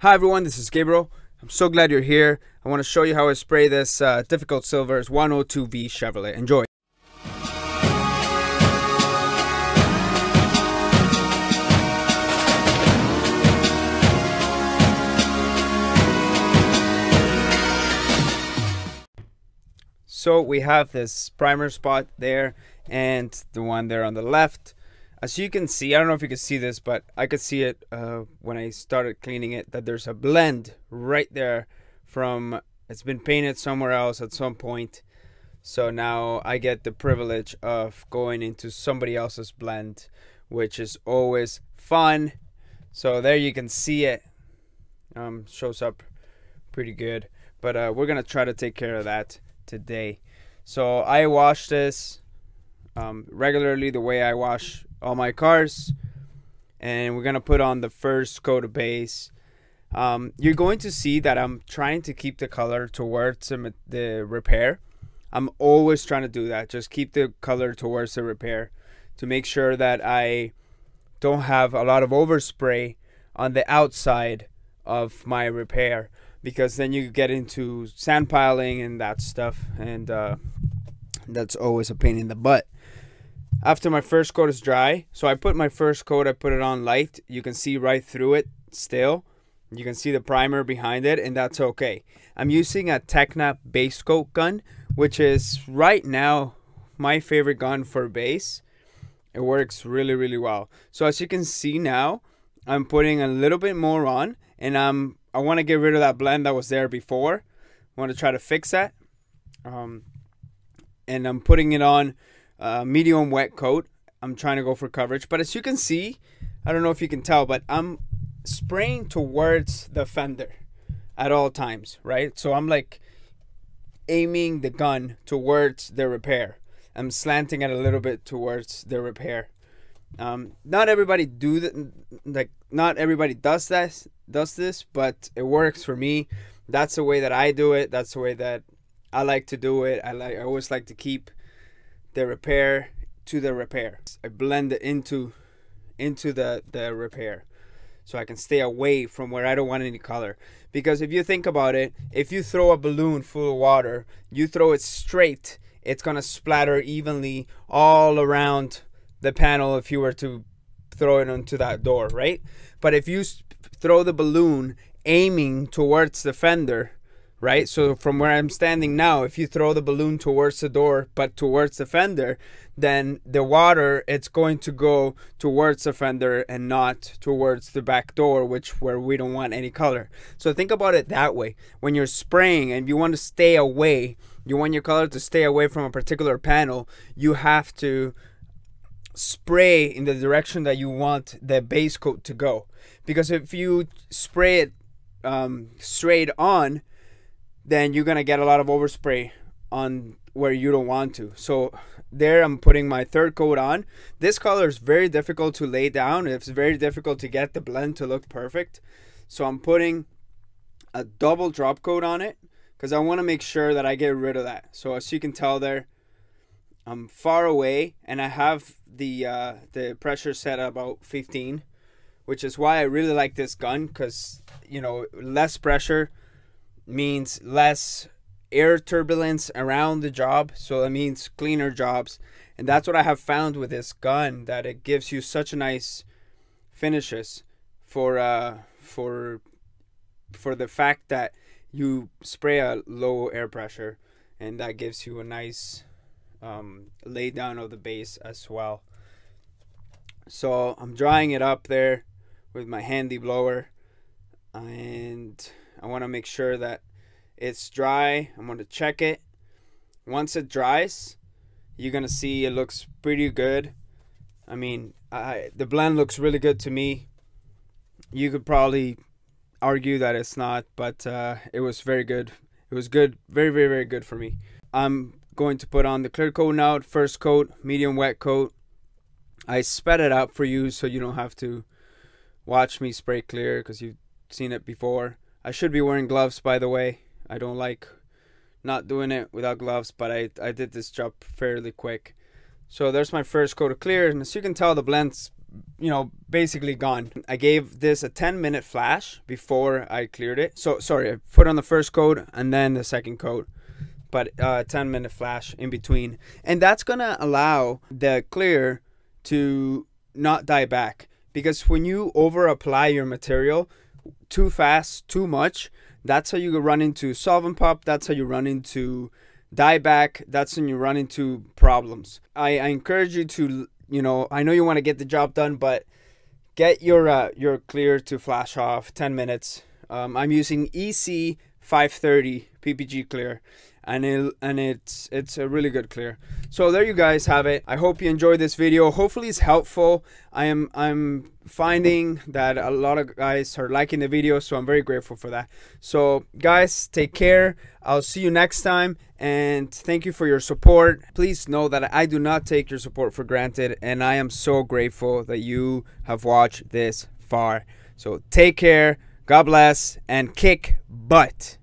Hi everyone, this is Gabriel. I'm so glad you're here. I want to show you how I spray this difficult silvers 102V Chevrolet. Enjoy. So we have this primer spot there and the one there on the left. As you can see, I don't know if you can see this, but I could see it when I started cleaning it, that there's a blend right there from, it's been painted somewhere else at some point. So now I get the privilege of going into somebody else's blend, which is always fun. So there you can see it. Shows up pretty good. But we're going to try to take care of that today. So I wash this regularly the way I wash all my cars, and we're gonna put on the first coat of base. You're going to see that I'm trying to keep the color towards the repair. I'm always trying to do that, just keep the color towards the repair to make sure that I don't have a lot of overspray on the outside of my repair, because then you get into sand piling and that stuff, and that's always a pain in the butt. After my first coat is dry, so I put my first coat, I put it on light. You can see right through it still. You can see the primer behind it, and that's okay. I'm using a Tecna base coat gun, which is right now my favorite gun for base. It works really, really well. So as you can see now, I'm putting a little bit more on, and I want to get rid of that blend that was there before. I want to try to fix that. And I'm putting it on medium wet coat. I'm trying to go for coverage, but as you can see, I don't know if you can tell, but I'm spraying towards the fender at all times, right? So I'm like aiming the gun towards the repair. I'm slanting it a little bit towards the repair. Not everybody not everybody does this, but it works for me. That's the way that I do it. That's the way that I like to do it. I always like to keep the repair to the repair. I blend it into the repair, so I can stay away from where I don't want any color. Because if you think about it, if you throw a balloon full of water, you throw it straight, it's gonna splatter evenly all around the panel if you were to throw it onto that door, right? But if you throw the balloon aiming towards the fender, right? So from where I'm standing now, if you throw the balloon towards the door but towards the fender, then the water, it's going to go towards the fender and not towards the back door, where we don't want any color. So think about it that way. When you're spraying and you want to stay away, you want your color to stay away from a particular panel, you have to spray in the direction that you want the base coat to go. Because if you spray it straight on, then you're gonna get a lot of overspray on where you don't want to. So there I'm putting my third coat on. This color is very difficult to lay down. It's very difficult to get the blend to look perfect. So I'm putting a double drop coat on it because I want to make sure that I get rid of that. So as you can tell there, I'm far away, and I have the pressure set at about 15, which is why I really like this gun, because you know, less pressure means less air turbulence around the job, so that means cleaner jobs. And that's what I have found with this gun, that it gives you such a nice finishes for the fact that you spray a low air pressure, and that gives you a nice lay down of the base as well. So I'm drying it up there with my handy blower, and I want to make sure that it's dry. I'm going to check it. Once it dries, you're going to see it looks pretty good. I mean, the blend looks really good to me. You could probably argue that it's not, but it was very good. It was good, very, very, very good for me. I'm going to put on the clear coat now. First coat, medium wet coat. I sped it up for you so you don't have to watch me spray clear, because you've seen it before. I should be wearing gloves, by the way. I don't like not doing it without gloves, but I did this job fairly quick. So there's my first coat of clear, and as you can tell, the blend's you know, basically gone. I gave this a 10-minute flash before I cleared it. So sorry, I put on the first coat and then the second coat, but 10-minute flash in between, and that's gonna allow the clear to not die back, because when you over apply your material too fast, too much, that's how you run into solvent pop, that's how you run into dieback, that's when you run into problems. I encourage you to, you know, I know you want to get the job done, but get your clear to flash off 10 minutes. I'm using EC 530 PPG clear, and it's a really good clear. So there you guys have it. I hope you enjoyed this video. Hopefully it's helpful. I'm finding that a lot of guys are liking the video, so I'm very grateful for that. So guys, take care. I'll see you next time, and thank you for your support. Please know that I do not take your support for granted, and I am so grateful that you have watched this far. So take care, God bless, and kick butt.